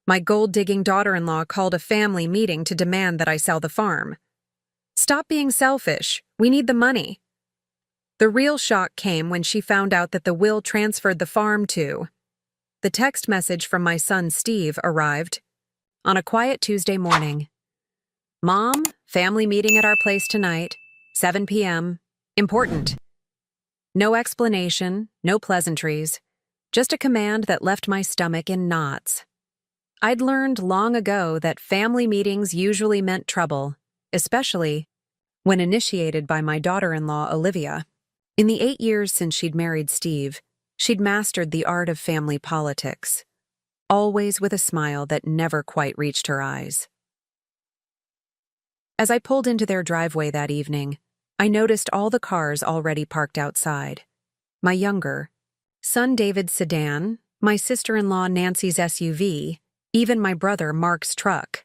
My gold-digging daughter-in-law called a family meeting to demand that I sell the farm. Stop being selfish. We need the money. The real shock came when she found out that the will transferred the farm to. The text message from my son Steve arrived on a quiet Tuesday morning. Mom, family meeting at our place tonight, 7 p.m. Important. No explanation, no pleasantries, just a command that left my stomach in knots. I'd learned long ago that family meetings usually meant trouble, especially when initiated by my daughter-in-law Olivia. In the 8 years since she'd married Steve, she'd mastered the art of family politics, always with a smile that never quite reached her eyes. As I pulled into their driveway that evening, I noticed all the cars already parked outside. My younger son David's sedan, my sister-in-law Nancy's SUV, even my brother Mark's truck.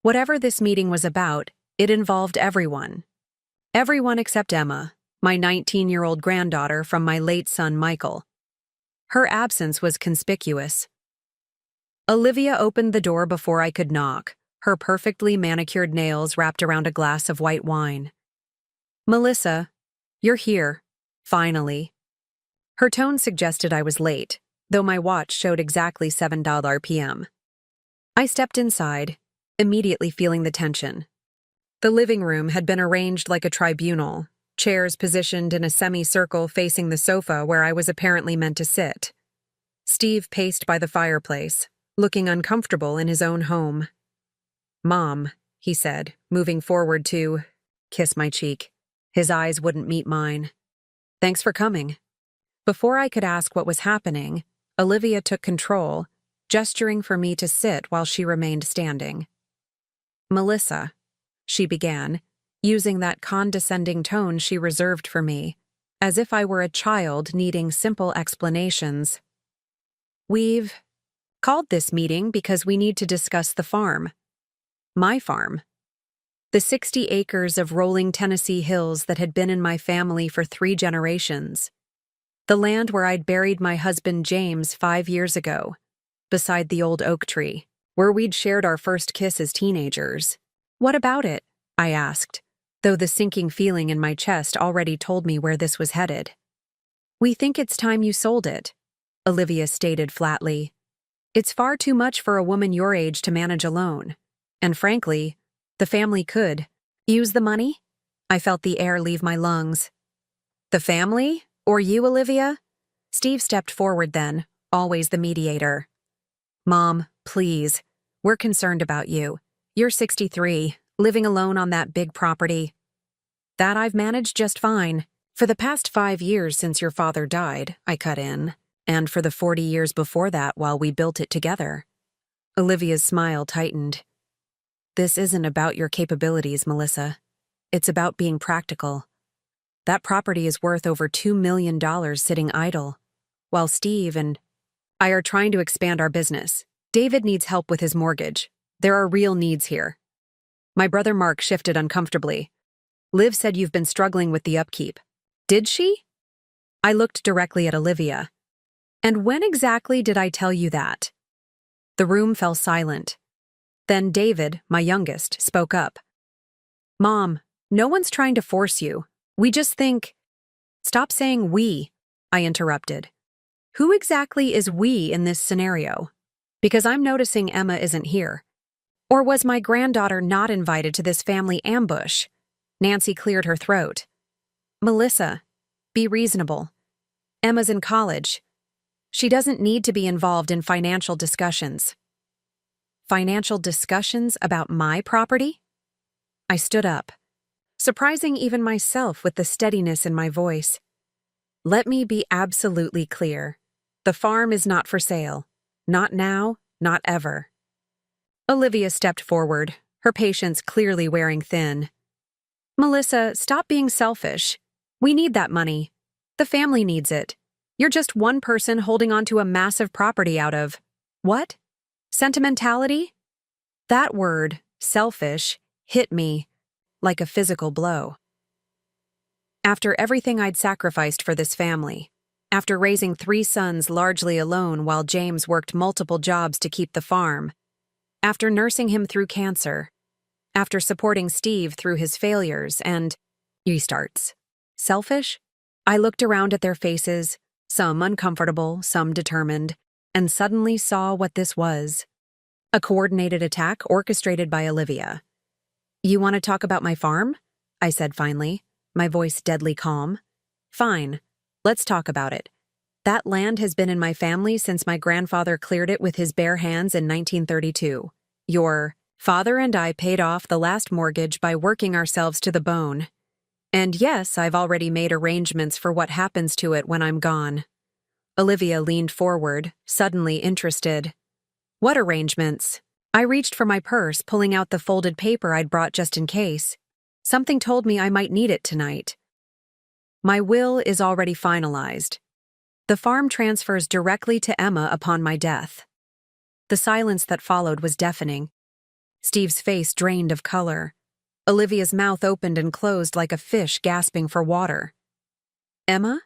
Whatever this meeting was about, it involved everyone. Everyone except Emma, my 19-year-old granddaughter from my late son Michael. Her absence was conspicuous. Olivia opened the door before I could knock, her perfectly manicured nails wrapped around a glass of white wine. Melissa, you're here, finally. Her tone suggested I was late, though my watch showed exactly 7 p.m. I stepped inside, immediately feeling the tension. The living room had been arranged like a tribunal, chairs positioned in a semicircle facing the sofa where I was apparently meant to sit. Steve paced by the fireplace, looking uncomfortable in his own home. Mom, he said, moving forward to kiss my cheek. His eyes wouldn't meet mine. Thanks for coming. Before I could ask what was happening, Olivia took control, gesturing for me to sit while she remained standing. Melissa, she began, using that condescending tone she reserved for me, as if I were a child needing simple explanations. We've called this meeting because we need to discuss the farm. My farm. The 60 acres of rolling Tennessee hills that had been in my family for 3 generations. The land where I'd buried my husband James 5 years ago, beside the old oak tree, where we'd shared our first kiss as teenagers. What about it? I asked, though the sinking feeling in my chest already told me where this was headed. We think it's time you sold it, Olivia stated flatly. It's far too much for a woman your age to manage alone. And frankly, the family could use the money. I felt the air leave my lungs. The family? Or you, Olivia? Steve stepped forward then, always the mediator. Mom, please. We're concerned about you. You're 63, living alone on that big property. That I've managed just fine. For the past 5 years since your father died, I cut in, and for the 40 years before that while we built it together. Olivia's smile tightened. This isn't about your capabilities, Melissa. It's about being practical. That property is worth over $2 million sitting idle, while Steve and I are trying to expand our business. David needs help with his mortgage. There are real needs here. My brother Mark shifted uncomfortably. Liv said you've been struggling with the upkeep. Did she? I looked directly at Olivia. And when exactly did I tell you that? The room fell silent. Then David, my youngest, spoke up. Mom, no one's trying to force you. We just think… Stop saying we, I interrupted. Who exactly is we in this scenario? Because I'm noticing Emma isn't here. Or was my granddaughter not invited to this family ambush? Nancy cleared her throat. Melissa, be reasonable. Emma's in college. She doesn't need to be involved in financial discussions. Financial discussions about my property? I stood up, surprising even myself with the steadiness in my voice. Let me be absolutely clear. The farm is not for sale. Not now, not ever. Olivia stepped forward, her patience clearly wearing thin. Melissa, stop being selfish. We need that money. The family needs it. You're just one person holding onto a massive property out of… What? Sentimentality? That word, selfish, hit me like a physical blow. After everything I'd sacrificed for this family, After raising 3 sons largely alone while James worked multiple jobs to keep the farm, after nursing him through cancer, after supporting Steve through his failures and restarts. Selfish? I looked around at their faces, some uncomfortable, some determined, and suddenly saw what this was. A coordinated attack orchestrated by Olivia. "You want to talk about my farm?" I said finally, my voice deadly calm. "Fine. Let's talk about it. That land has been in my family since my grandfather cleared it with his bare hands in 1932. Your father and I paid off the last mortgage by working ourselves to the bone. And yes, I've already made arrangements for what happens to it when I'm gone." Olivia leaned forward, suddenly interested. "What arrangements?" I reached for my purse, pulling out the folded paper I'd brought just in case. Something told me I might need it tonight. "My will is already finalized. The farm transfers directly to Emma upon my death." The silence that followed was deafening. Steve's face drained of color. Olivia's mouth opened and closed like a fish gasping for water. "Emma?"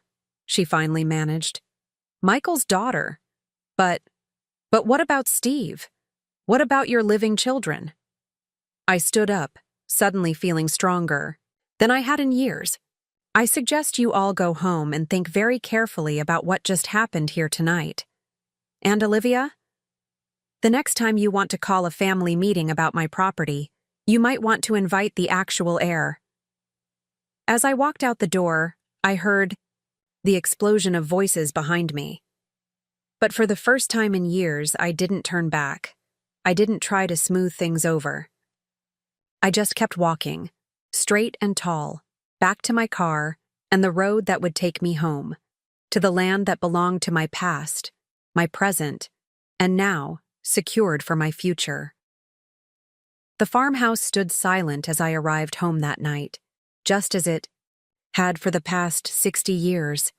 she finally managed. "Michael's daughter. But what about Steve? What about your living children?" I stood up, suddenly feeling stronger than I had in years. "I suggest you all go home and think very carefully about what just happened here tonight. And Olivia, the next time you want to call a family meeting about my property, you might want to invite the actual heir." As I walked out the door, I heard the explosion of voices behind me. But for the first time in years, I didn't turn back. I didn't try to smooth things over. I just kept walking, straight and tall, back to my car and the road that would take me home, to the land that belonged to my past, my present, and now secured for my future. The farmhouse stood silent as I arrived home that night, just as it had for the past 60 years.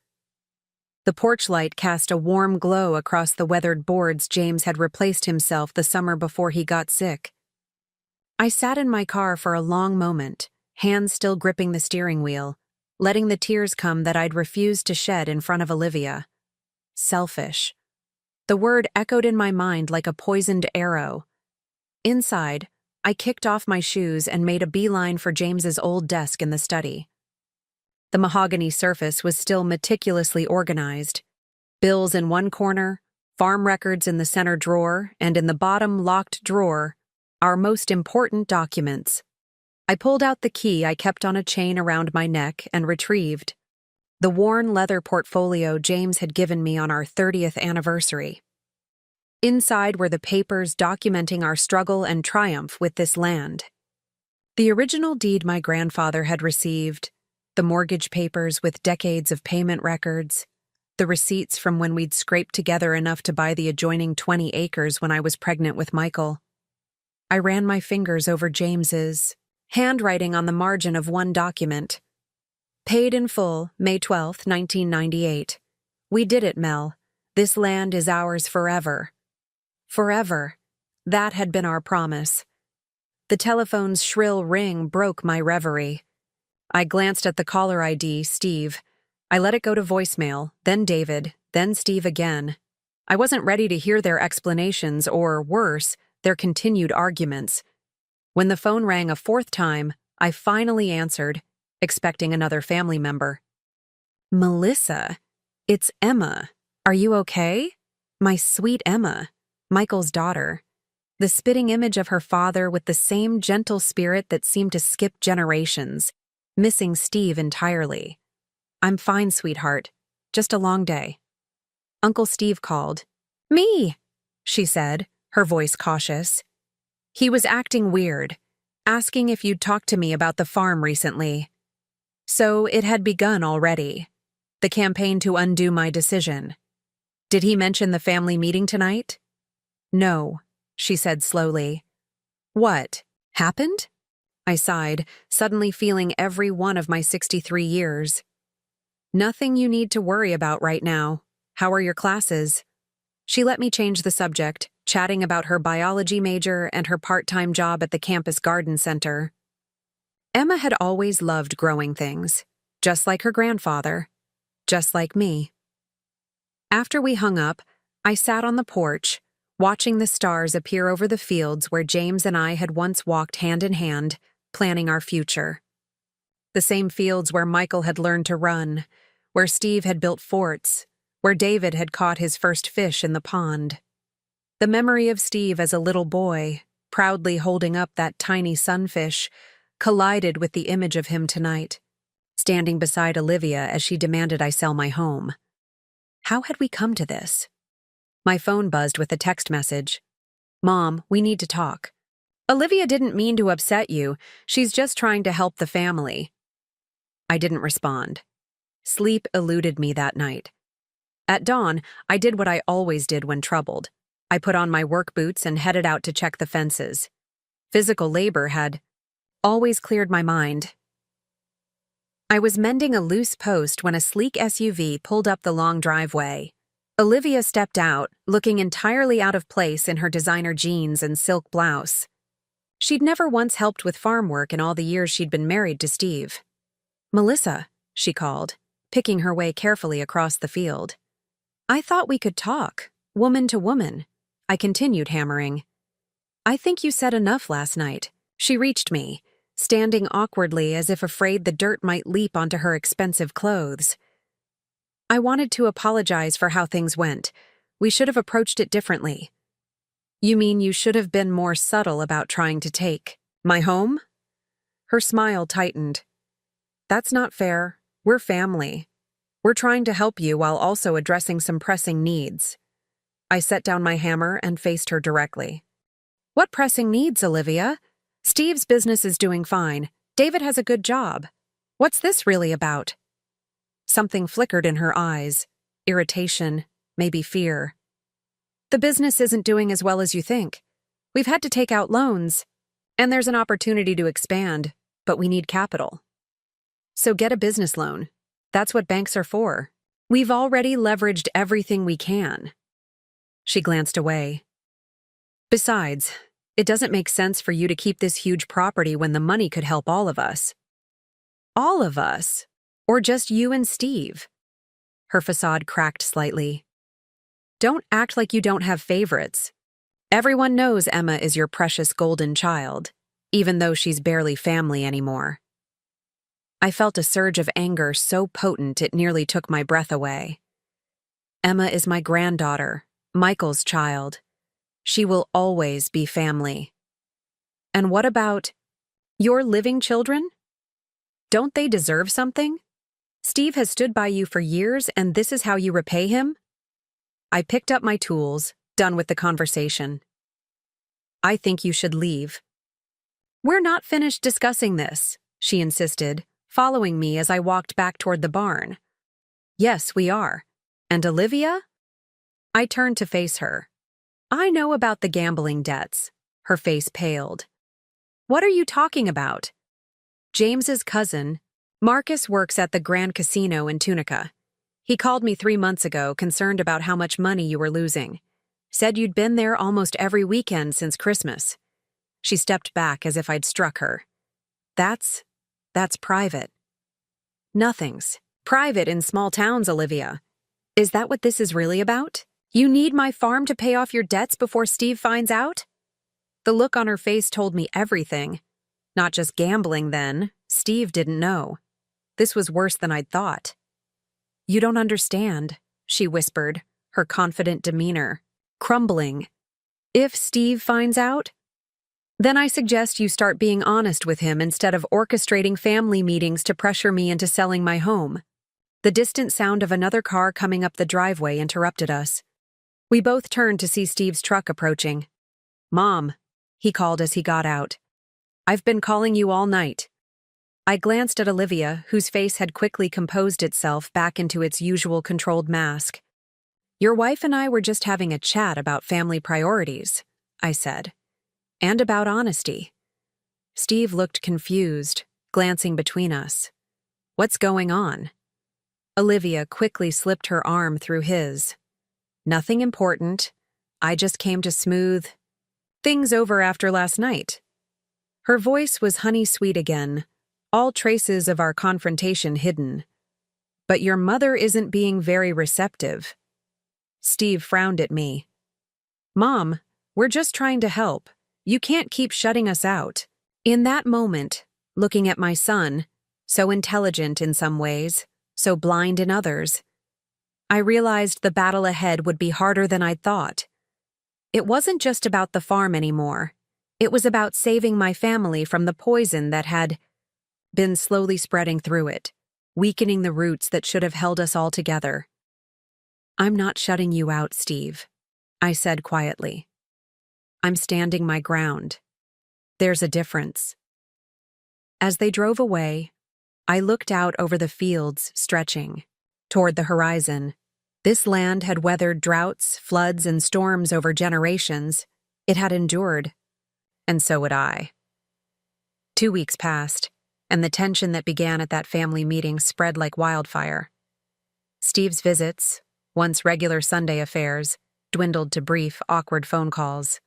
The porch light cast a warm glow across the weathered boards James had replaced himself the summer before he got sick. I sat in my car for a long moment, hands still gripping the steering wheel, letting the tears come that I'd refused to shed in front of Olivia. Selfish. The word echoed in my mind like a poisoned arrow. Inside, I kicked off my shoes and made a beeline for James's old desk in the study. The mahogany surface was still meticulously organized. Bills in one corner, farm records in the center drawer, and in the bottom locked drawer, our most important documents. I pulled out the key I kept on a chain around my neck and retrieved the worn leather portfolio James had given me on our 30th anniversary. Inside were the papers documenting our struggle and triumph with this land. The original deed my grandfather had received, the mortgage papers with decades of payment records, the receipts from when we'd scraped together enough to buy the adjoining 20 acres when I was pregnant with Michael. I ran my fingers over James's handwriting on the margin of one document. "Paid in full, May 12, 1998. We did it, Mel. This land is ours forever." Forever. That had been our promise. The telephone's shrill ring broke my reverie. I glanced at the caller ID, Steve. I let it go to voicemail, then David, then Steve again. I wasn't ready to hear their explanations or, worse, their continued arguments. When the phone rang a fourth time, I finally answered, expecting another family member. "Melissa, it's Emma. Are you okay? My sweet Emma, Michael's daughter. The spitting image of her father with the same gentle spirit that seemed to skip generations, missing Steve entirely. I'm fine, sweetheart. Just a long day." Uncle Steve called. "Me," she said, her voice cautious. He was acting weird, asking if you'd talked to me about the farm recently. So it had begun already. The campaign to undo my decision. "Did he mention the family meeting tonight?" "No," she said slowly. "What happened?" I sighed, suddenly feeling every one of my 63 years. "Nothing you need to worry about right now. How are your classes?" She let me change the subject, chatting about her biology major and her part-time job at the campus garden center. Emma had always loved growing things, just like her grandfather, just like me. After we hung up, I sat on the porch, watching the stars appear over the fields where James and I had once walked hand in hand, planning our future. The same fields where Michael had learned to run, where Steve had built forts, where David had caught his first fish in the pond. The memory of Steve as a little boy, proudly holding up that tiny sunfish, collided with the image of him tonight, standing beside Olivia as she demanded I sell my home. How had we come to this? My phone buzzed with a text message. "Mom, we need to talk." "Olivia didn't mean to upset you. She's just trying to help the family." I didn't respond. Sleep eluded me that night. At dawn, I did what I always did when troubled. I put on my work boots and headed out to check the fences. Physical labor had always cleared my mind. I was mending a loose post when a sleek SUV pulled up the long driveway. Olivia stepped out, looking entirely out of place in her designer jeans and silk blouse. She'd never once helped with farm work in all the years she'd been married to Steve. "Melissa," she called, picking her way carefully across the field. "I thought we could talk, woman to woman." I continued hammering. "I think you said enough last night." She reached me, standing awkwardly as if afraid the dirt might leap onto her expensive clothes. "I wanted to apologize for how things went. We should have approached it differently." "You mean you should have been more subtle about trying to take my home?" Her smile tightened. "That's not fair. We're family. We're trying to help you while also addressing some pressing needs." I set down my hammer and faced her directly. "What pressing needs, Olivia? Steve's business is doing fine. David has a good job. What's this really about?" Something flickered in her eyes. Irritation, maybe fear. "The business isn't doing as well as you think. We've had to take out loans, and there's an opportunity to expand, but we need capital. So get a business loan. That's what banks are for. We've already leveraged everything we can." She glanced away. "Besides, it doesn't make sense for you to keep this huge property when the money could help all of us." "All of us? Or just you and Steve?" Her facade cracked slightly. "Don't act like you don't have favorites. Everyone knows Emma is your precious golden child, even though she's barely family anymore." I felt a surge of anger so potent it nearly took my breath away. "Emma is my granddaughter, Michael's child. She will always be family." "And what about your living children? Don't they deserve something? Steve has stood by you for years, and this is how you repay him?" I picked up my tools, done with the conversation. "I think you should leave." "We're not finished discussing this," she insisted, following me as I walked back toward the barn. "Yes, we are. And Olivia?" I turned to face her. "I know about the gambling debts." Her face paled. "What are you talking about?" "James's cousin, Marcus, works at the Grand Casino in Tunica. He called me 3 months ago, concerned about how much money you were losing. Said you'd been there almost every weekend since Christmas." She stepped back as if I'd struck her. That's private." "Nothing's private in small towns, Olivia. Is that what this is really about? You need my farm to pay off your debts before Steve finds out?" The look on her face told me everything. Not just gambling, then. Steve didn't know. This was worse than I'd thought. "You don't understand," she whispered, her confident demeanor crumbling. "If Steve finds out, then I suggest you start being honest with him instead of orchestrating family meetings to pressure me into selling my home." The distant sound of another car coming up the driveway interrupted us. We both turned to see Steve's truck approaching. "Mom," he called as he got out. "I've been calling you all night." I glanced at Olivia, whose face had quickly composed itself back into its usual controlled mask. "Your wife and I were just having a chat about family priorities," I said. "And about honesty." Steve looked confused, glancing between us. "What's going on?" Olivia quickly slipped her arm through his. "Nothing important. I just came to smooth things over after last night." Her voice was honey-sweet again, all traces of our confrontation hidden. "But your mother isn't being very receptive." Steve frowned at me. Mom, we're just trying to help. You can't keep shutting us out. In that moment, looking at my son, so intelligent in some ways, so blind in others, I realized the battle ahead would be harder than I'd thought. It wasn't just about the farm anymore. It was about saving my family from the poison that had been slowly spreading through it, weakening the roots that should have held us all together. I'm not shutting you out, Steve, I said quietly. I'm standing my ground. There's a difference. As they drove away, I looked out over the fields stretching toward the horizon. This land had weathered droughts, floods, and storms over generations. It had endured, and so would I. 2 weeks passed, and the tension that began at that family meeting spread like wildfire. Steve's visits, once regular Sunday affairs, dwindled to brief, awkward phone calls.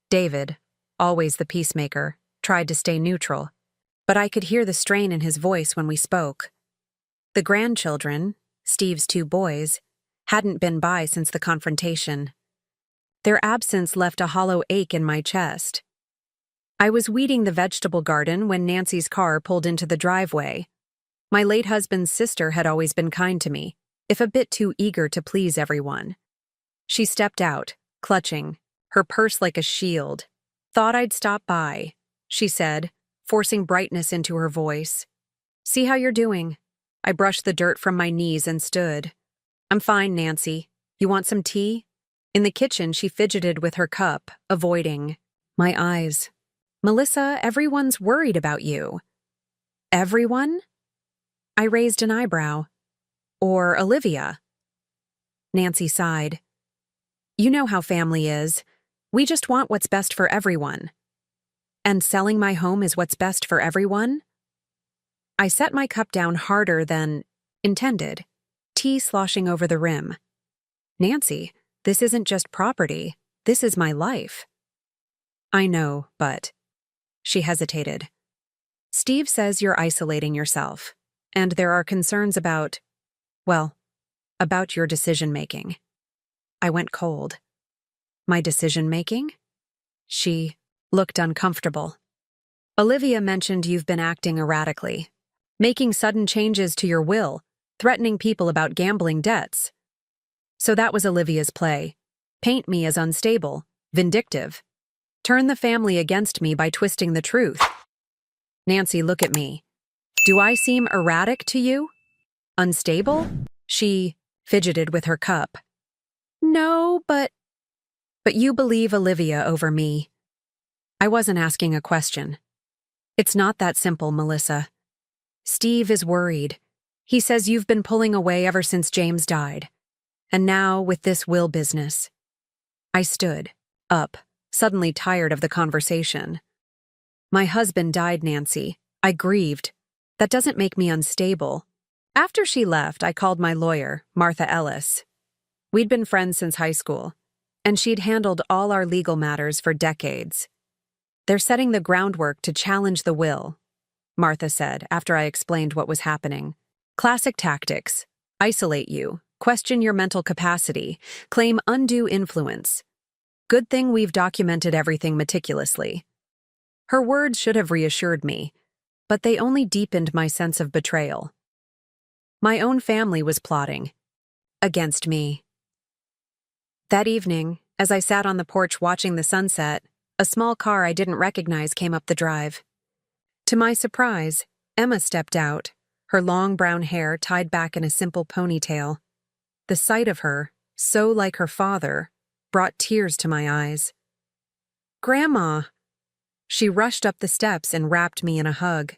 David, always the peacemaker, tried to stay neutral, but I could hear the strain in his voice when we spoke. The grandchildren, Steve's 2 boys, hadn't been by since the confrontation. Their absence left a hollow ache in my chest. I was weeding the vegetable garden when Nancy's car pulled into the driveway. My late husband's sister had always been kind to me, if a bit too eager to please everyone. She stepped out, clutching, her purse like a shield. Thought I'd stop by, she said, forcing brightness into her voice. See how you're doing. I brushed the dirt from my knees and stood. I'm fine, Nancy. You want some tea? In the kitchen, she fidgeted with her cup, avoiding my eyes. Melissa, everyone's worried about you. Everyone? I raised an eyebrow. Or Olivia? Nancy sighed. You know how family is. We just want what's best for everyone. And selling my home is what's best for everyone? I set my cup down harder than intended, tea sloshing over the rim. Nancy, this isn't just property. This is my life. I know, but... She hesitated. Steve says you're isolating yourself, and there are concerns about, well, about your decision-making. I went cold. My decision-making? She looked uncomfortable. Olivia mentioned you've been acting erratically, making sudden changes to your will, threatening people about gambling debts. So that was Olivia's play. Paint me as unstable, vindictive. Turn the family against me by twisting the truth. Nancy, look at me. Do I seem erratic to you? Unstable? She fidgeted with her cup. No, but you believe Olivia over me. I wasn't asking a question. It's not that simple, Melissa. Steve is worried. He says you've been pulling away ever since James died. And now with this will business. I stood, up, suddenly tired of the conversation. My husband died, Nancy. I grieved. That doesn't make me unstable. After she left, I called my lawyer, Martha Ellis. We'd been friends since high school, and she'd handled all our legal matters for decades. They're setting the groundwork to challenge the will, Martha said after I explained what was happening. Classic tactics. Isolate you, question your mental capacity, claim undue influence. Good thing we've documented everything meticulously. Her words should have reassured me, but they only deepened my sense of betrayal. My own family was plotting against me. That evening, as I sat on the porch watching the sunset, a small car I didn't recognize came up the drive. To my surprise, Emma stepped out, her long brown hair tied back in a simple ponytail. The sight of her, so like her father, brought tears to my eyes. Grandma! She rushed up the steps and wrapped me in a hug.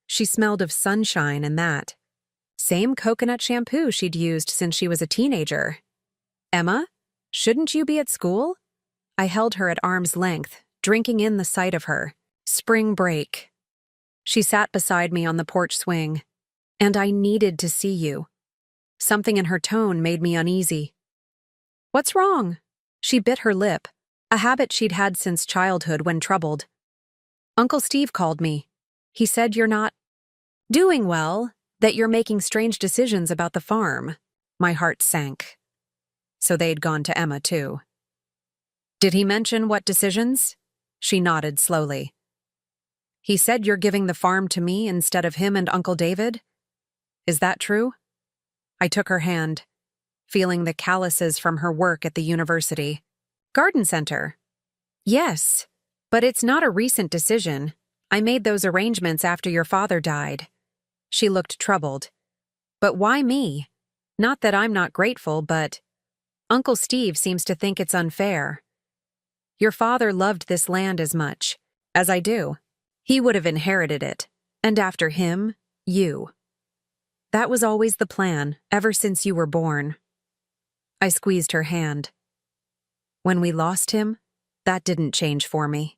She smelled of sunshine and that. Same coconut shampoo she'd used since she was a teenager. Emma, shouldn't you be at school? I held her at arm's length, drinking in the sight of her. Spring break. She sat beside me on the porch swing. And I needed to see you. Something in her tone made me uneasy. What's wrong? She bit her lip, a habit she'd had since childhood when troubled. Uncle Steve called me. He said you're not doing well, that you're making strange decisions about the farm. My heart sank. So they'd gone to Emma, too. Did he mention what decisions? She nodded slowly. He said you're giving the farm to me instead of him and Uncle David? Is that true? I took her hand, feeling the calluses from her work at the university. Garden center. Yes, but it's not a recent decision. I made those arrangements after your father died. She looked troubled. But why me? Not that I'm not grateful, but Uncle Steve seems to think it's unfair. Your father loved this land as much as I do. He would have inherited it, and after him, you. That was always the plan, ever since you were born. I squeezed her hand. When we lost him, that didn't change for me.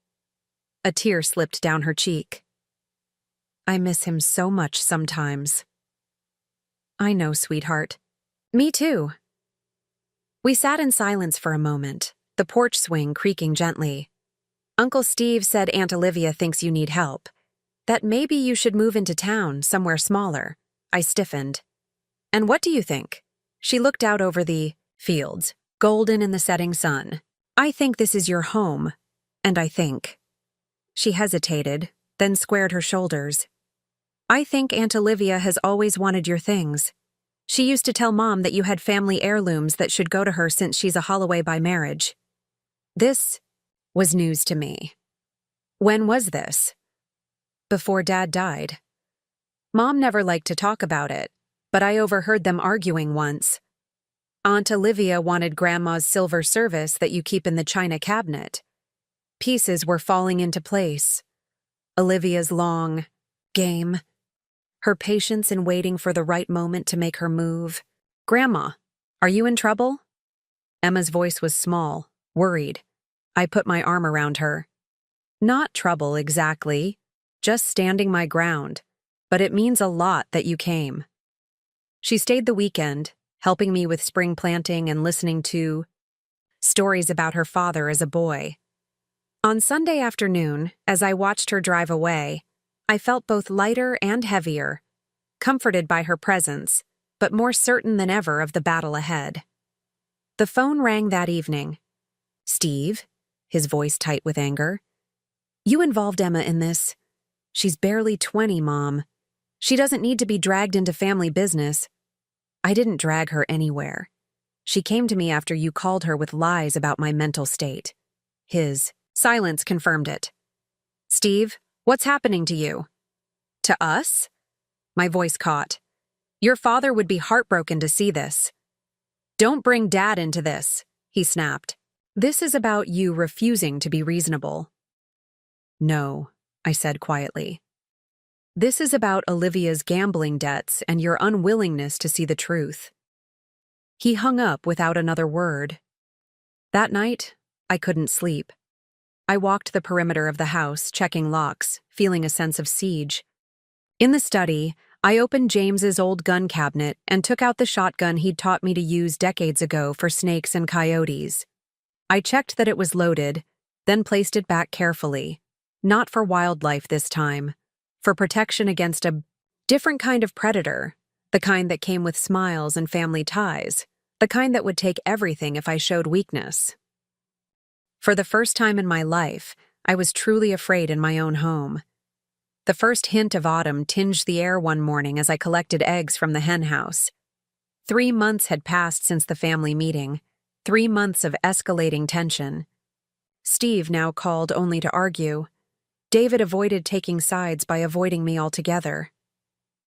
A tear slipped down her cheek. I miss him so much sometimes. I know, sweetheart. Me too. We sat in silence for a moment, the porch swing creaking gently. Uncle Steve said Aunt Olivia thinks you need help. That maybe you should move into town, somewhere smaller. I stiffened. And what do you think? She looked out over the fields, golden in the setting sun. I think this is your home. And I think. She hesitated, then squared her shoulders. I think Aunt Olivia has always wanted your things. She used to tell Mom that you had family heirlooms that should go to her since she's a Holloway by marriage. This was news to me. When was this? Before Dad died. Mom never liked to talk about it, but I overheard them arguing once. Aunt Olivia wanted Grandma's silver service that you keep in the china cabinet. Pieces were falling into place. Olivia's long game. Her patience in waiting for the right moment to make her move. Grandma, are you in trouble? Emma's voice was small, worried. I put my arm around her. Not trouble exactly, just standing my ground, but it means a lot that you came. She stayed the weekend, helping me with spring planting and listening to stories about her father as a boy. On Sunday afternoon, as I watched her drive away, I felt both lighter and heavier, comforted by her presence, but more certain than ever of the battle ahead. The phone rang that evening. Steve, his voice tight with anger. You involved Emma in this. She's barely 20, Mom. She doesn't need to be dragged into family business. I didn't drag her anywhere. She came to me after you called her with lies about my mental state. His silence confirmed it. Steve, what's happening to you? To us? My voice caught. Your father would be heartbroken to see this. Don't bring Dad into this, he snapped. This is about you refusing to be reasonable. No, I said quietly. This is about Olivia's gambling debts and your unwillingness to see the truth. He hung up without another word. That night, I couldn't sleep. I walked the perimeter of the house, checking locks, feeling a sense of siege. In the study, I opened James's old gun cabinet and took out the shotgun he'd taught me to use decades ago for snakes and coyotes. I checked that it was loaded, then placed it back carefully. Not for wildlife this time, for protection against a different kind of predator, the kind that came with smiles and family ties, the kind that would take everything if I showed weakness. For the first time in my life, I was truly afraid in my own home. The first hint of autumn tinged the air one morning as I collected eggs from the hen house. 3 months had passed since the family meeting, 3 months of escalating tension. Steve now called only to argue. David avoided taking sides by avoiding me altogether.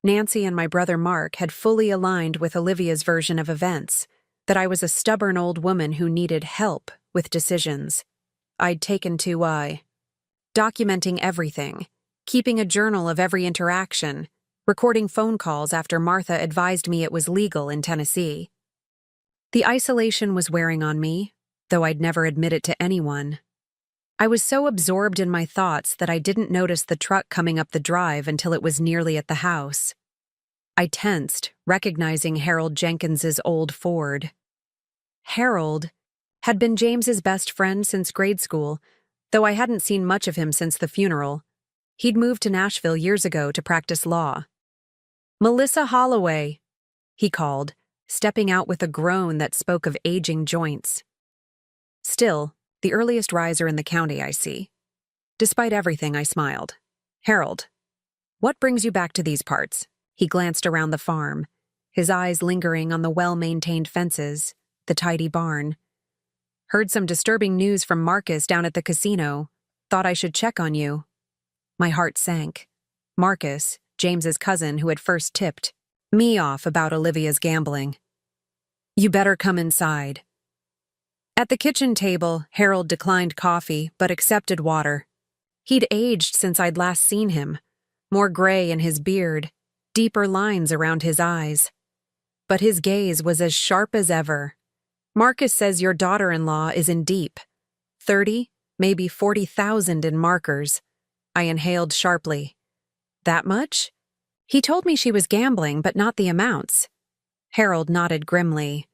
Nancy and my brother Mark had fully aligned with Olivia's version of events, that I was a stubborn old woman who needed help with decisions. I'd taken to documenting everything, keeping a journal of every interaction, recording phone calls after Martha advised me it was legal in Tennessee. The isolation was wearing on me, though I'd never admit it to anyone. I was so absorbed in my thoughts that I didn't notice the truck coming up the drive until it was nearly at the house. I tensed, recognizing Harold Jenkins's old Ford. Harold had been James's best friend since grade school, though I hadn't seen much of him since the funeral. He'd moved to Nashville years ago to practice law. Melissa Holloway, he called, stepping out with a groan that spoke of aging joints. Still, the earliest riser in the county, I see. Despite everything, I smiled. Harold, what brings you back to these parts? He glanced around the farm, his eyes lingering on the well-maintained fences, the tidy barn. Heard some disturbing news from Marcus down at the casino. Thought I should check on you. My heart sank. Marcus, James's cousin who had first tipped me off about Olivia's gambling. You better come inside. At the kitchen table, Harold declined coffee but accepted water. He'd aged since I'd last seen him, more gray in his beard, deeper lines around his eyes. But his gaze was as sharp as ever. Marcus says your daughter-in-law is in deep. 30, maybe 40,000 in markers. I inhaled sharply. That much? He told me she was gambling, but not the amounts. Harold nodded grimly.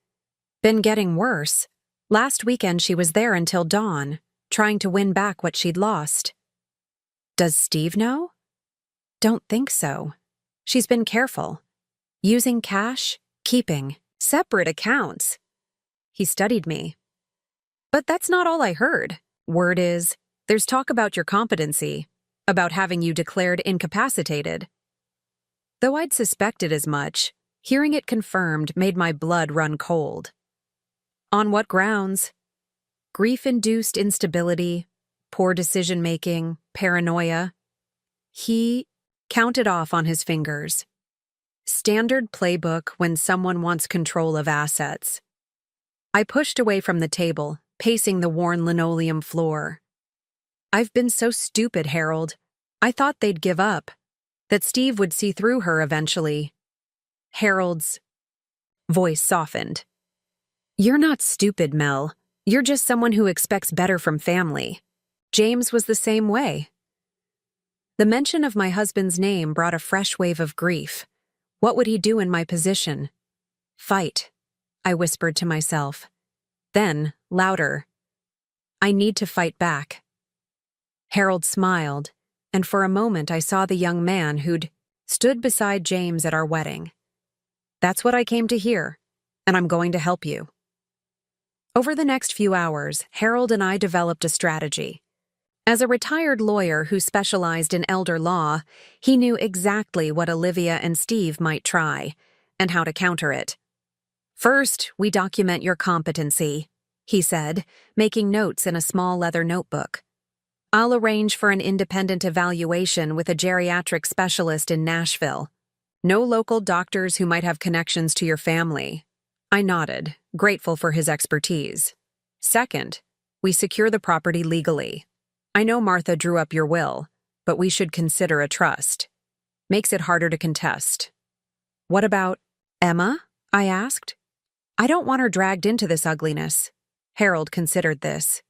Been getting worse. Last weekend she was there until dawn, trying to win back what she'd lost. Does Steve know? Don't think so. She's been careful. Using cash, keeping separate accounts. He studied me. But that's not all I heard. Word is, there's talk about your competency, about having you declared incapacitated. Though I'd suspected as much, hearing it confirmed made my blood run cold. On what grounds? Grief-induced instability, poor decision-making, paranoia. He counted off on his fingers. Standard playbook when someone wants control of assets. I pushed away from the table, pacing the worn linoleum floor. I've been so stupid, Harold. I thought they'd give up, that Steve would see through her eventually. Harold's voice softened. You're not stupid, Mel. You're just someone who expects better from family. James was the same way. The mention of my husband's name brought a fresh wave of grief. What would he do in my position? Fight, I whispered to myself. Then, louder, I need to fight back. Harold smiled, and for a moment I saw the young man who'd stood beside James at our wedding. That's what I came to hear, and I'm going to help you. Over the next few hours, Harold and I developed a strategy. As a retired lawyer who specialized in elder law, he knew exactly what Olivia and Steve might try, and how to counter it. First, we document your competency, he said, making notes in a small leather notebook. I'll arrange for an independent evaluation with a geriatric specialist in Nashville. No local doctors who might have connections to your family. I nodded, grateful for his expertise. Second, we secure the property legally. I know Martha drew up your will, but we should consider a trust. Makes it harder to contest. What about Emma? I asked. I don't want her dragged into this ugliness. Harold considered this.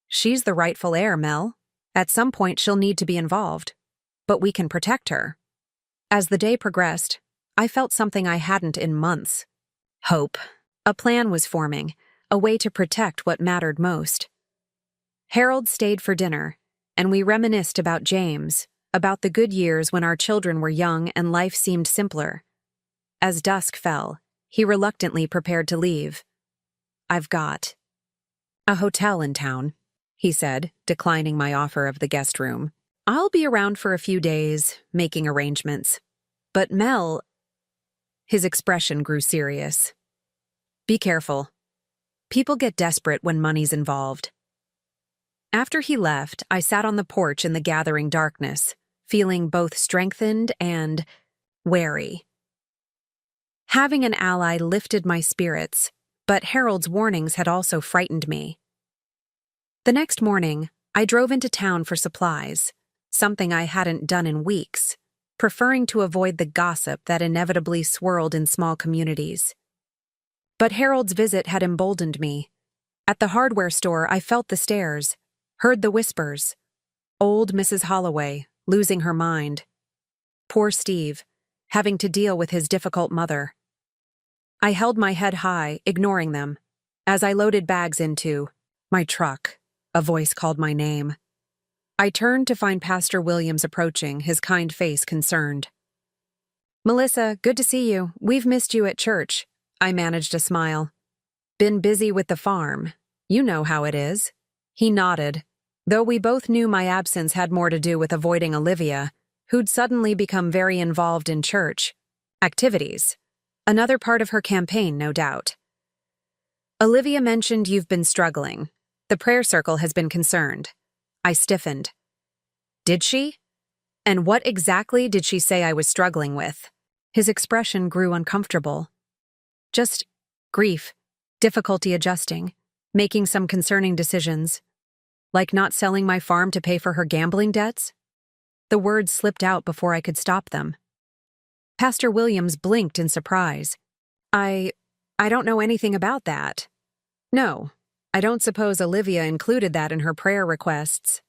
She's the rightful heir, Mel. At some point she'll need to be involved. But we can protect her. As the day progressed, I felt something I hadn't in months. Hope. A plan was forming, a way to protect what mattered most. Harold stayed for dinner, and we reminisced about James, about the good years when our children were young and life seemed simpler. As dusk fell, he reluctantly prepared to leave. I've got a hotel in town, he said, declining my offer of the guest room. I'll be around for a few days, making arrangements. But Mel... His expression grew serious. Be careful. People get desperate when money's involved. After he left, I sat on the porch in the gathering darkness, feeling both strengthened and wary. Having an ally lifted my spirits, but Harold's warnings had also frightened me. The next morning, I drove into town for supplies, something I hadn't done in weeks, preferring to avoid the gossip that inevitably swirled in small communities. But Harold's visit had emboldened me. At the hardware store, I felt the stares, heard the whispers. Old Mrs. Holloway, losing her mind. Poor Steve, having to deal with his difficult mother. I held my head high, ignoring them. As I loaded bags into my truck, a voice called my name. I turned to find Pastor Williams approaching, his kind face concerned. Melissa, good to see you. We've missed you at church. I managed a smile. Been busy with the farm. You know how it is. He nodded, though we both knew my absence had more to do with avoiding Olivia, who'd suddenly become very involved in church activities. Another part of her campaign, no doubt. Olivia mentioned you've been struggling. The prayer circle has been concerned. I stiffened. Did she? And what exactly did she say I was struggling with? His expression grew uncomfortable. Just grief, difficulty adjusting, making some concerning decisions. Like not selling my farm to pay for her gambling debts? The words slipped out before I could stop them. Pastor Williams blinked in surprise. I don't know anything about that. No, I don't suppose Olivia included that in her prayer requests.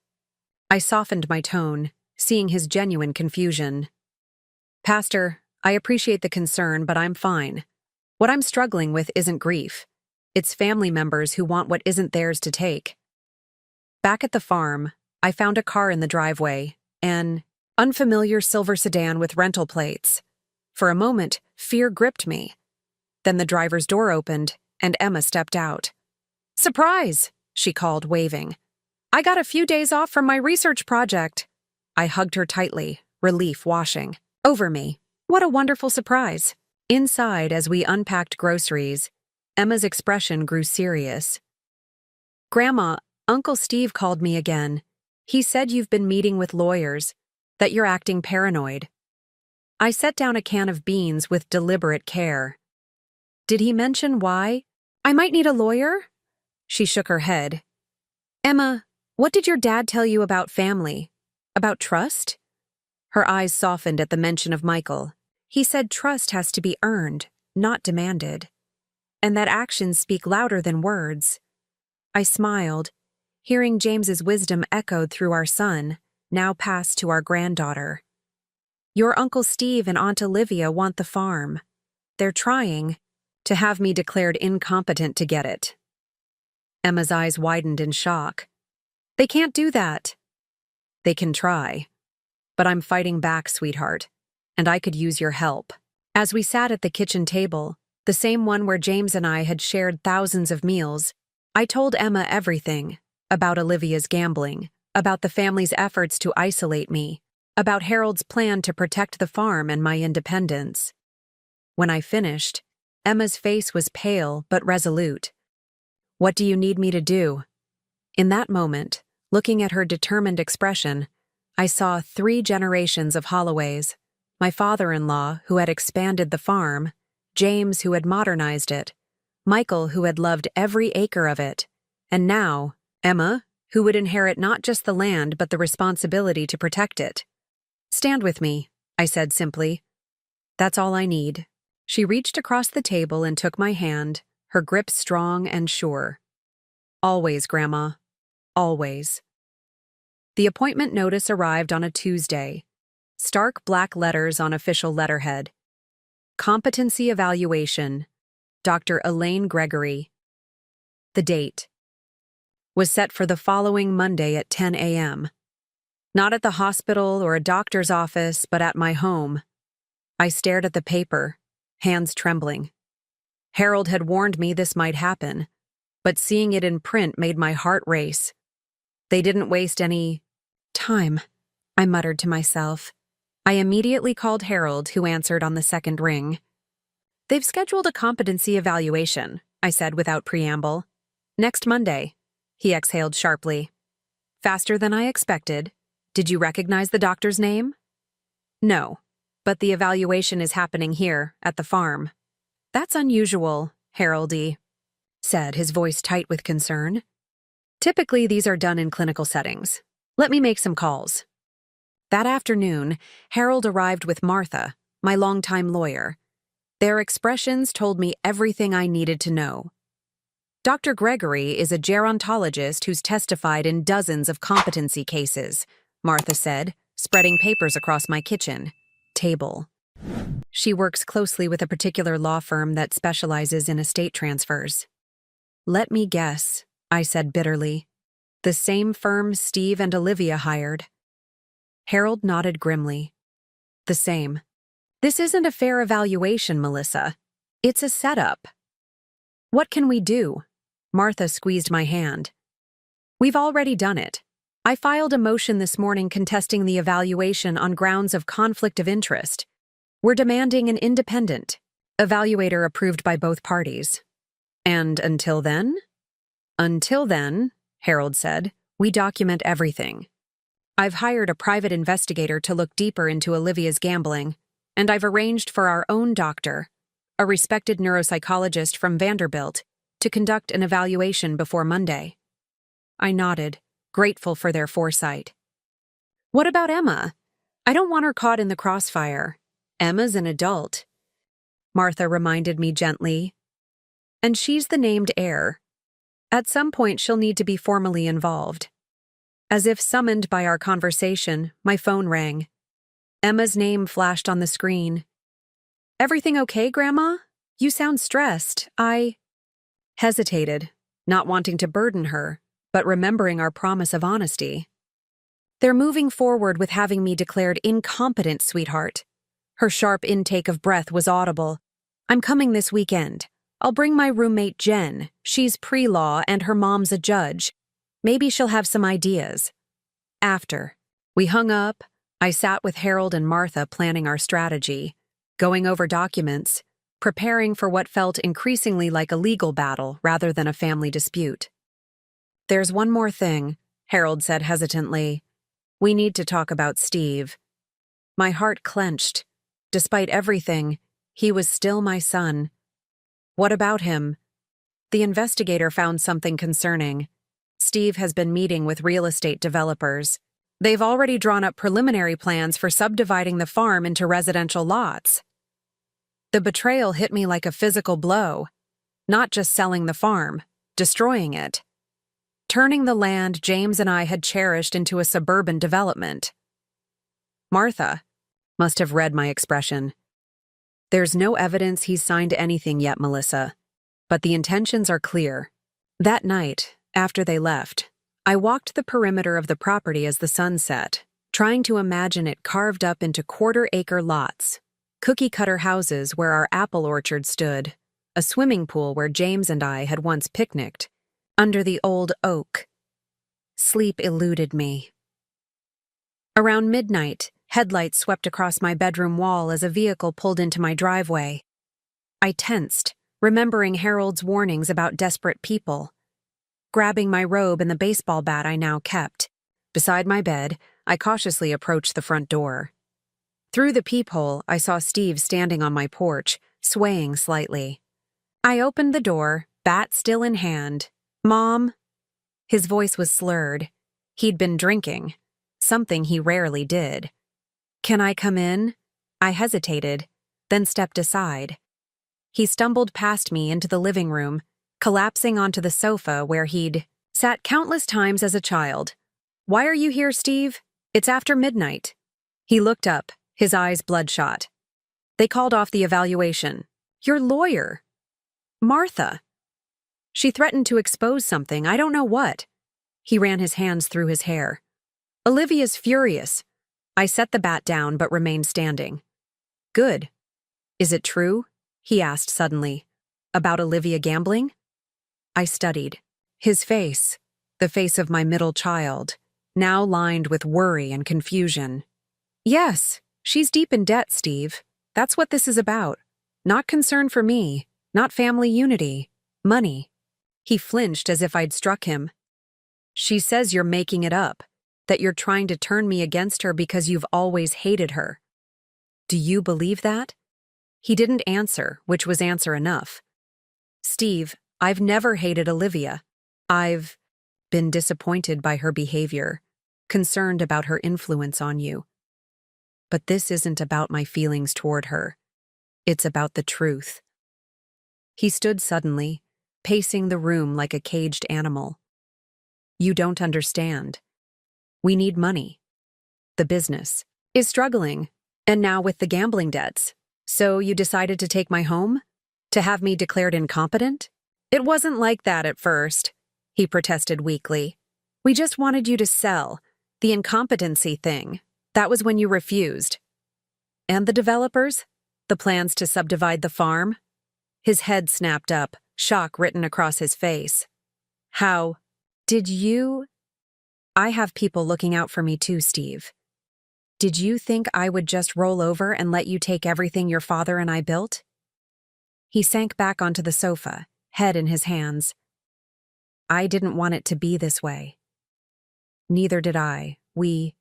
I softened my tone, seeing his genuine confusion. Pastor, I appreciate the concern, but I'm fine. What I'm struggling with isn't grief. It's family members who want what isn't theirs to take. Back at the farm, I found a car in the driveway, an unfamiliar silver sedan with rental plates. For a moment, fear gripped me. Then the driver's door opened, and Emma stepped out. Surprise, she called, waving. I got a few days off from my research project. I hugged her tightly, relief washing over me. What a wonderful surprise. Inside, as we unpacked groceries, Emma's expression grew serious. Grandma, Uncle Steve called me again. He said you've been meeting with lawyers, that you're acting paranoid. I set down a can of beans with deliberate care. Did he mention why? I might need a lawyer? She shook her head. Emma, what did your dad tell you about family? About trust? Her eyes softened at the mention of Michael. He said trust has to be earned, not demanded. And that actions speak louder than words. I smiled, hearing James's wisdom echoed through our son, now passed to our granddaughter. Your Uncle Steve and Aunt Olivia want the farm. They're trying to have me declared incompetent to get it. Emma's eyes widened in shock. They can't do that. They can try. But I'm fighting back, sweetheart, and I could use your help. As we sat at the kitchen table, the same one where James and I had shared thousands of meals, I told Emma everything about Olivia's gambling, about the family's efforts to isolate me, about Harold's plan to protect the farm and my independence. When I finished, Emma's face was pale but resolute. What do you need me to do? In that moment, looking at her determined expression, I saw 3 generations of Holloways. My father-in-law, who had expanded the farm, James, who had modernized it, Michael, who had loved every acre of it, and now, Emma, who would inherit not just the land but the responsibility to protect it. Stand with me, I said simply. That's all I need. She reached across the table and took my hand, her grip strong and sure. Always, Grandma. Always. The appointment notice arrived on a Tuesday. Stark black letters on official letterhead. Competency Evaluation, Dr. Elaine Gregory. The date was set for the following Monday at 10 a.m. Not at the hospital or a doctor's office, but at my home. I stared at the paper, hands trembling. Harold had warned me this might happen, but seeing it in print made my heart race. They didn't waste any time, I muttered to myself. I immediately called Harold, who answered on the second ring. They've scheduled a competency evaluation, I said without preamble. Next Monday, he exhaled sharply. Faster than I expected. Did you recognize the doctor's name? No, but the evaluation is happening here, at the farm. That's unusual, Haroldy said, his voice tight with concern. Typically, these are done in clinical settings. Let me make some calls. That afternoon, Harold arrived with Martha, my longtime lawyer. Their expressions told me everything I needed to know. Dr. Gregory is a gerontologist who's testified in dozens of competency cases, Martha said, spreading papers across my kitchen table. She works closely with a particular law firm that specializes in estate transfers. Let me guess, I said bitterly. The same firm Steve and Olivia hired. Harold nodded grimly. The same. This isn't a fair evaluation, Melissa. It's a setup. What can we do? Martha squeezed my hand. We've already done it. I filed a motion this morning contesting the evaluation on grounds of conflict of interest. We're demanding an independent evaluator approved by both parties. And until then? Until then, Harold said, we document everything. I've hired a private investigator to look deeper into Olivia's gambling, and I've arranged for our own doctor, a respected neuropsychologist from Vanderbilt, to conduct an evaluation before Monday. I nodded, grateful for their foresight. What about Emma? I don't want her caught in the crossfire. Emma's an adult. Martha reminded me gently. And she's the named heir. At some point, she'll need to be formally involved. As if summoned by our conversation, my phone rang. Emma's name flashed on the screen. Everything okay, Grandma? You sound stressed. I hesitated, not wanting to burden her, but remembering our promise of honesty. They're moving forward with having me declared incompetent, sweetheart. Her sharp intake of breath was audible. I'm coming this weekend. I'll bring my roommate Jen. She's pre-law and her mom's a judge. Maybe she'll have some ideas. After we hung up, I sat with Harold and Martha planning our strategy, going over documents, preparing for what felt increasingly like a legal battle rather than a family dispute. There's one more thing, Harold said hesitantly. We need to talk about Steve. My heart clenched. Despite everything, he was still my son. What about him? The investigator found something concerning. Steve has been meeting with real estate developers. They've already drawn up preliminary plans for subdividing the farm into residential lots. The betrayal hit me like a physical blow. Not just selling the farm, destroying it. Turning the land James and I had cherished into a suburban development. Martha must have read my expression. There's no evidence he's signed anything yet, Melissa. But the intentions are clear. That night, after they left, I walked the perimeter of the property as the sun set, trying to imagine it carved up into quarter-acre lots, cookie-cutter houses where our apple orchard stood, a swimming pool where James and I had once picnicked, under the old oak. Sleep eluded me. Around midnight, headlights swept across my bedroom wall as a vehicle pulled into my driveway. I tensed, remembering Harold's warnings about desperate people. Grabbing my robe and the baseball bat I now kept, beside my bed, I cautiously approached the front door. Through the peephole, I saw Steve standing on my porch, swaying slightly. I opened the door, bat still in hand. Mom? His voice was slurred. He'd been drinking, something he rarely did. Can I come in? I hesitated, then stepped aside. He stumbled past me into the living room, collapsing onto the sofa where he'd sat countless times as a child. Why are you here, Steve? It's after midnight. He looked up, his eyes bloodshot. They called off the evaluation. Your lawyer. Martha. She threatened to expose something, I don't know what. He ran his hands through his hair. Olivia's furious. I set the bat down but remained standing. Good. Is it true? He asked suddenly. About Olivia gambling? I studied. His face, the face of my middle child, now lined with worry and confusion. Yes, she's deep in debt, Steve. That's what this is about. Not concern for me, not family unity, money. He flinched as if I'd struck him. She says you're making it up, that you're trying to turn me against her because you've always hated her. Do you believe that? He didn't answer, which was answer enough. Steve, I've never hated Olivia. I've been disappointed by her behavior, concerned about her influence on you. But this isn't about my feelings toward her. It's about the truth. He stood suddenly, pacing the room like a caged animal. You don't understand. We need money. The business is struggling, and now with the gambling debts. So you decided to take my home? To have me declared incompetent? It wasn't like that at first, he protested weakly. We just wanted you to sell. The incompetency thing. That was when you refused. And the developers? The plans to subdivide the farm? His head snapped up, shock written across his face. How did you? I have people looking out for me too, Steve. Did you think I would just roll over and let you take everything your father and I built? He sank back onto the sofa, head in his hands. I didn't want it to be this way. Neither did I. We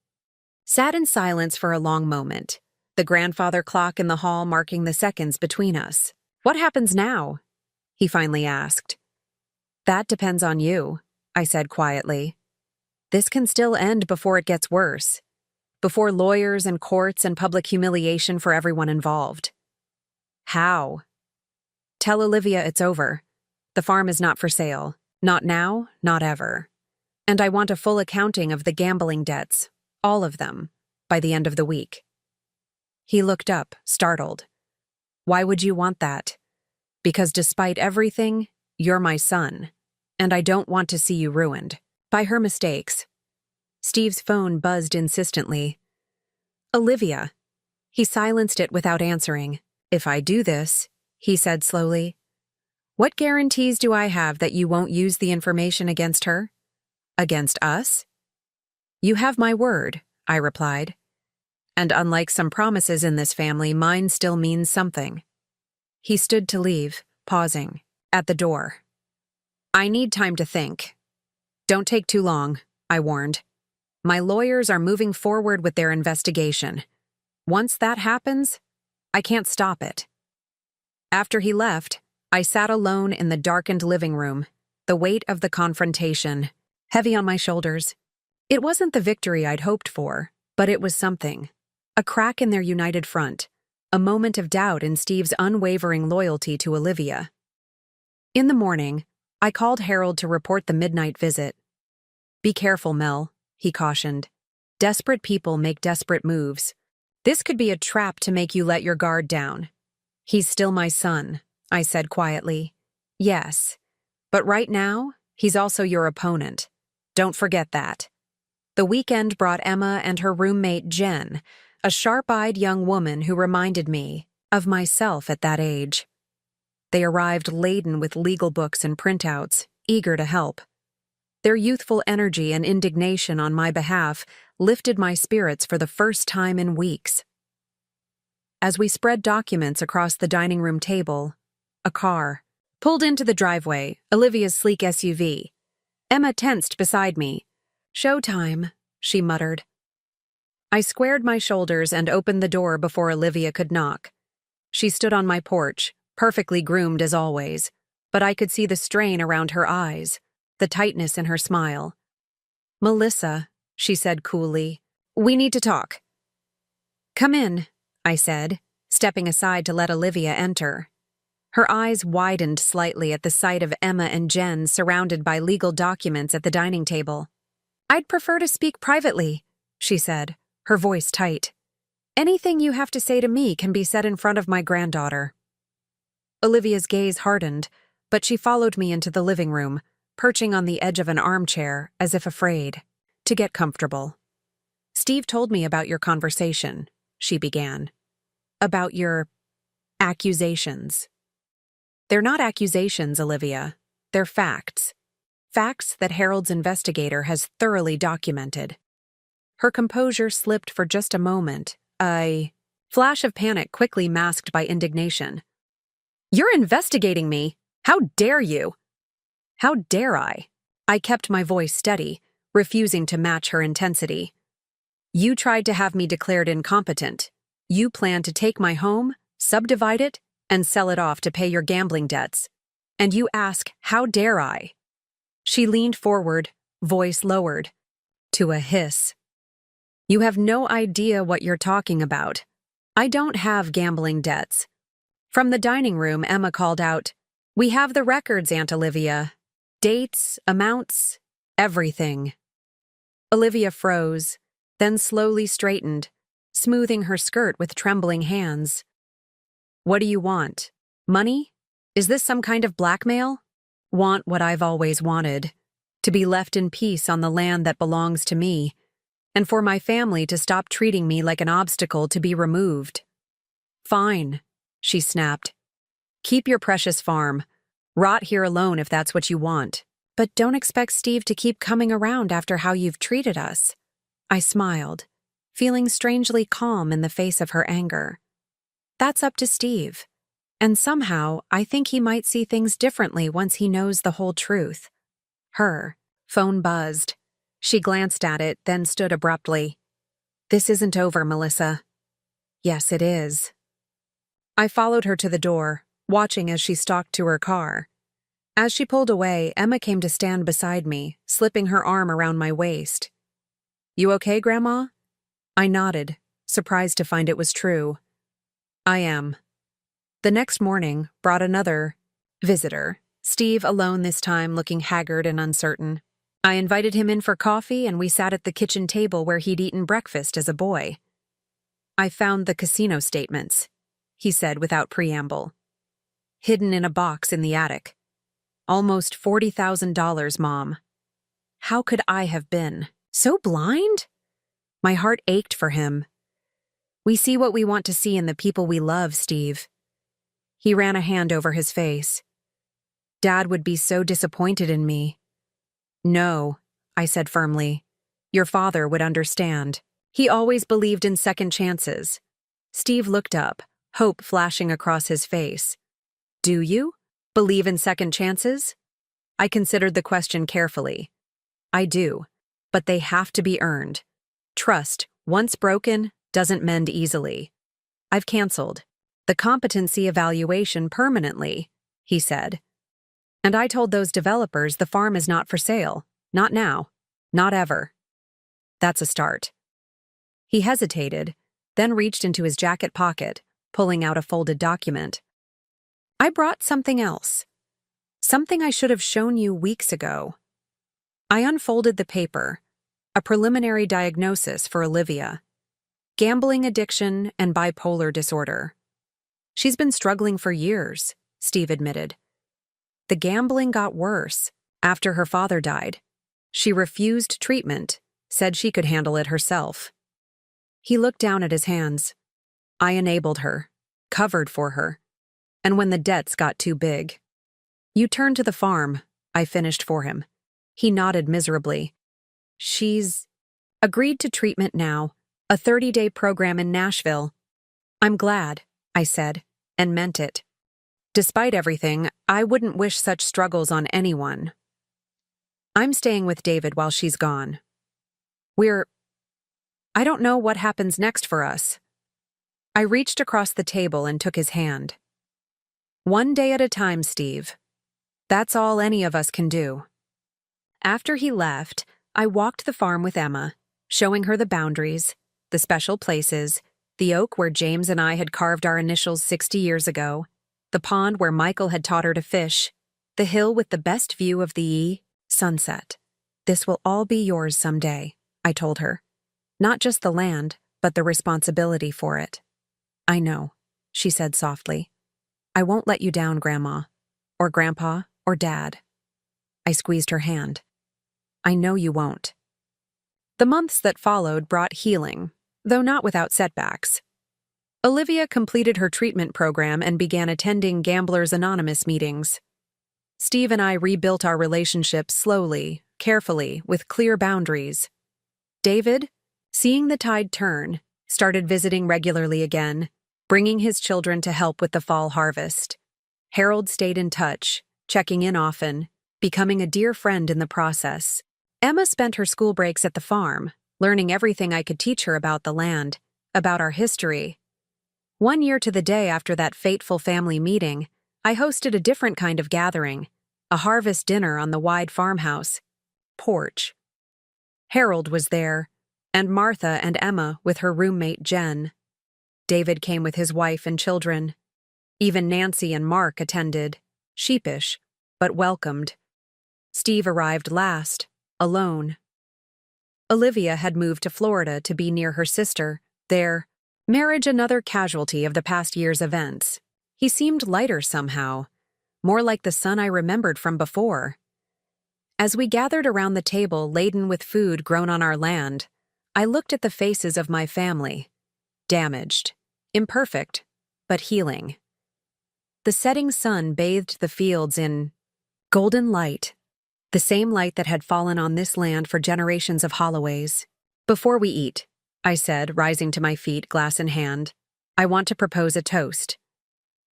sat in silence for a long moment, the grandfather clock in the hall marking the seconds between us. What happens now? He finally asked. That depends on you, I said quietly. This can still end before it gets worse. Before lawyers and courts and public humiliation for everyone involved. How? Tell Olivia it's over. The farm is not for sale. Not now, not ever. And I want a full accounting of the gambling debts, all of them, by the end of the week. He looked up, startled. Why would you want that? Because despite everything, you're my son, and I don't want to see you ruined by her mistakes. Steve's phone buzzed insistently. Olivia. He silenced it without answering. If I do this, he said slowly, what guarantees do I have that you won't use the information against her? Against us? You have my word, I replied. And unlike some promises in this family, mine still means something. He stood to leave, pausing, at the door. I need time to think. Don't take too long, I warned. My lawyers are moving forward with their investigation. Once that happens, I can't stop it. After he left, I sat alone in the darkened living room, the weight of the confrontation heavy on my shoulders. It wasn't the victory I'd hoped for, but it was something. A crack in their united front, a moment of doubt in Steve's unwavering loyalty to Olivia. In the morning, I called Harold to report the midnight visit. Be careful, Mel, he cautioned. Desperate people make desperate moves. This could be a trap to make you let your guard down. He's still my son, I said quietly. Yes, but right now, he's also your opponent. Don't forget that. The weekend brought Emma and her roommate Jen, a sharp-eyed young woman who reminded me of myself at that age. They arrived laden with legal books and printouts, eager to help. Their youthful energy and indignation on my behalf lifted my spirits for the first time in weeks. As we spread documents across the dining room table, a car pulled into the driveway, Olivia's sleek SUV. Emma tensed beside me. Showtime, she muttered. I squared my shoulders and opened the door before Olivia could knock. She stood on my porch, perfectly groomed as always, but I could see the strain around her eyes, the tightness in her smile. Melissa, she said coolly, we need to talk. Come in, I said, stepping aside to let Olivia enter. Her eyes widened slightly at the sight of Emma and Jen surrounded by legal documents at the dining table. I'd prefer to speak privately, she said, her voice tight. Anything you have to say to me can be said in front of my granddaughter. Olivia's gaze hardened, but she followed me into the living room, perching on the edge of an armchair as if afraid to get comfortable. Steve told me about your conversation, she began. About your accusations. They're not accusations, Olivia. They're facts. Facts that Harold's investigator has thoroughly documented. Her composure slipped for just a moment, a flash of panic quickly masked by indignation. You're investigating me! How dare you! How dare I? I kept my voice steady, refusing to match her intensity. You tried to have me declared incompetent. You planned to take my home, subdivide it, and sell it off to pay your gambling debts. And you ask, how dare I? She leaned forward, voice lowered, to a hiss. You have no idea what you're talking about. I don't have gambling debts. From the dining room, Emma called out, We have the records, Aunt Olivia. Dates, amounts, everything. Olivia froze, then slowly straightened, smoothing her skirt with trembling hands. What do you want? Money? Is this some kind of blackmail? Want what I've always wanted, to be left in peace on the land that belongs to me, and for my family to stop treating me like an obstacle to be removed. Fine, she snapped. Keep your precious farm. Rot here alone if that's what you want. But don't expect Steve to keep coming around after how you've treated us. I smiled, feeling strangely calm in the face of her anger. That's up to Steve. And somehow, I think he might see things differently once he knows the whole truth. Her phone buzzed. She glanced at it, then stood abruptly. This isn't over, Melissa. Yes, it is. I followed her to the door, watching as she stalked to her car. As she pulled away, Emma came to stand beside me, slipping her arm around my waist. You okay, Grandma? I nodded, surprised to find it was true. I am. The next morning brought another visitor, Steve alone this time, looking haggard and uncertain. I invited him in for coffee and we sat at the kitchen table where he'd eaten breakfast as a boy. I found the casino statements, he said without preamble. Hidden in a box in the attic. Almost $40,000, Mom. How could I have been so blind? My heart ached for him. We see what we want to see in the people we love, Steve. He ran a hand over his face. Dad would be so disappointed in me. No, I said firmly. Your father would understand. He always believed in second chances. Steve looked up, hope flashing across his face. Do you believe in second chances? I considered the question carefully. I do, but they have to be earned. Trust, once broken, doesn't mend easily. I've canceled the competency evaluation permanently, he said. And I told those developers the farm is not for sale. Not now. Not ever. That's a start. He hesitated, then reached into his jacket pocket, pulling out a folded document. I brought something else. Something I should have shown you weeks ago. I unfolded the paper, a preliminary diagnosis for Olivia. Gambling addiction and bipolar disorder. She's been struggling for years, Steve admitted. The gambling got worse after her father died. She refused treatment, said she could handle it herself. He looked down at his hands. I enabled her, covered for her. And when the debts got too big. You turned to the farm, I finished for him. He nodded miserably. She's agreed to treatment now, a 30-day program in Nashville. I'm glad, I said, and meant it. Despite everything, I wouldn't wish such struggles on anyone. I'm staying with David while she's gone. I don't know what happens next for us. I reached across the table and took his hand. One day at a time, Steve. That's all any of us can do. After he left, I walked the farm with Emma, showing her the boundaries, the special places, the oak where James and I had carved our initials 60 years ago, the pond where Michael had taught her to fish, the hill with the best view of the sunset. This will all be yours someday, I told her. Not just the land, but the responsibility for it. I know, she said softly. I won't let you down, Grandma, or Grandpa, or Dad. I squeezed her hand. I know you won't. The months that followed brought healing, though not without setbacks. Olivia completed her treatment program and began attending Gamblers Anonymous meetings. Steve and I rebuilt our relationship slowly, carefully, with clear boundaries. David, seeing the tide turn, started visiting regularly again, bringing his children to help with the fall harvest. Harold stayed in touch, checking in often, becoming a dear friend in the process. Emma spent her school breaks at the farm, learning everything I could teach her about the land, about our history. 1 year to the day after that fateful family meeting, I hosted a different kind of gathering, a harvest dinner on the wide farmhouse porch. Harold was there, and Martha and Emma with her roommate Jen. David came with his wife and children. Even Nancy and Mark attended, sheepish, but welcomed. Steve arrived last, alone. Olivia had moved to Florida to be near her sister, their marriage another casualty of the past year's events. He seemed lighter somehow, more like the son I remembered from before. As we gathered around the table laden with food grown on our land, I looked at the faces of my family, damaged, imperfect, but healing. The setting sun bathed the fields in golden light, the same light that had fallen on this land for generations of Holloways. "Before we eat," I said, rising to my feet, glass in hand, "I want to propose a toast."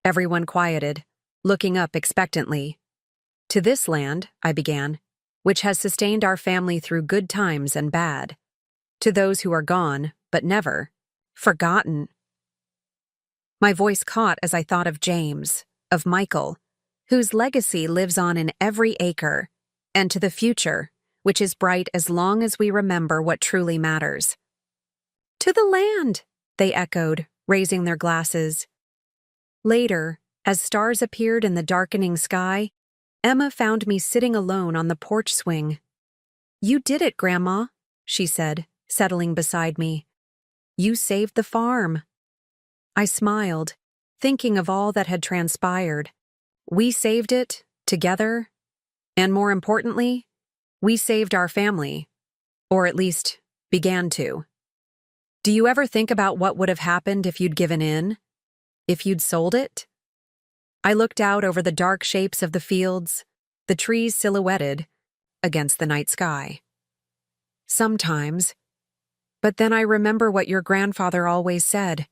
Everyone quieted, looking up expectantly. "To this land," I began, "which has sustained our family through good times and bad. To those who are gone, but never forgotten." My voice caught as I thought of James, of Michael, whose legacy lives on in every acre, and to the future, which is bright as long as we remember what truly matters. "To the land," they echoed, raising their glasses. Later, as stars appeared in the darkening sky, Emma found me sitting alone on the porch swing. "You did it, Grandma," she said, settling beside me. "You saved the farm." I smiled, thinking of all that had transpired. We saved it, together, and more importantly, we saved our family, or at least began to. Do you ever think about what would have happened if you'd given in? If you'd sold it? I looked out over the dark shapes of the fields, the trees silhouetted against the night sky. Sometimes, but then I remember what your grandfather always said.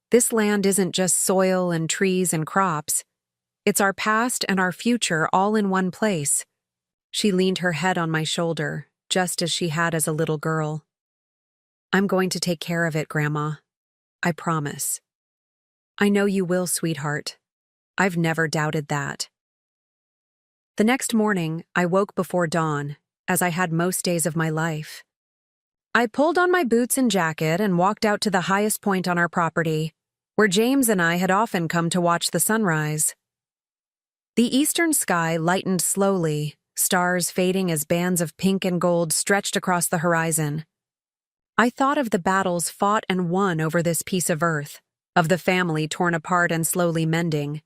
This land isn't just soil and trees and crops. It's our past and our future all in one place. She leaned her head on my shoulder, just as she had as a little girl. "I'm going to take care of it, Grandma. I promise." "I know you will, sweetheart. I've never doubted that." The next morning, I woke before dawn, as I had most days of my life. I pulled on my boots and jacket and walked out to the highest point on our property, where James and I had often come to watch the sunrise. The eastern sky lightened slowly, stars fading as bands of pink and gold stretched across the horizon. I thought of the battles fought and won over this piece of earth, of the family torn apart and slowly mending,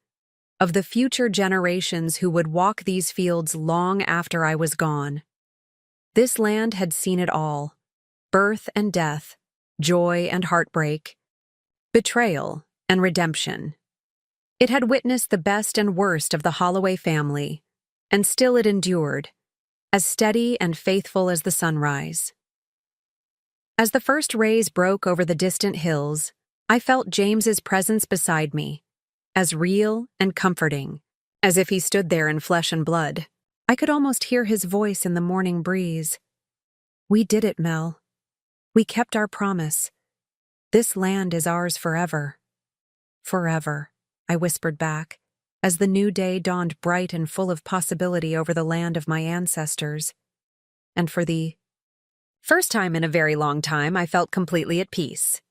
of the future generations who would walk these fields long after I was gone. This land had seen it all: birth and death, joy and heartbreak, betrayal and redemption. It had witnessed the best and worst of the Holloway family, and still it endured, as steady and faithful as the sunrise. As the first rays broke over the distant hills, I felt James's presence beside me, as real and comforting, as if he stood there in flesh and blood. I could almost hear his voice in the morning breeze. "We did it, Mel. We kept our promise. This land is ours forever." "Forever," I whispered back, as the new day dawned bright and full of possibility over the land of my ancestors. And for the first time in a very long time, I felt completely at peace.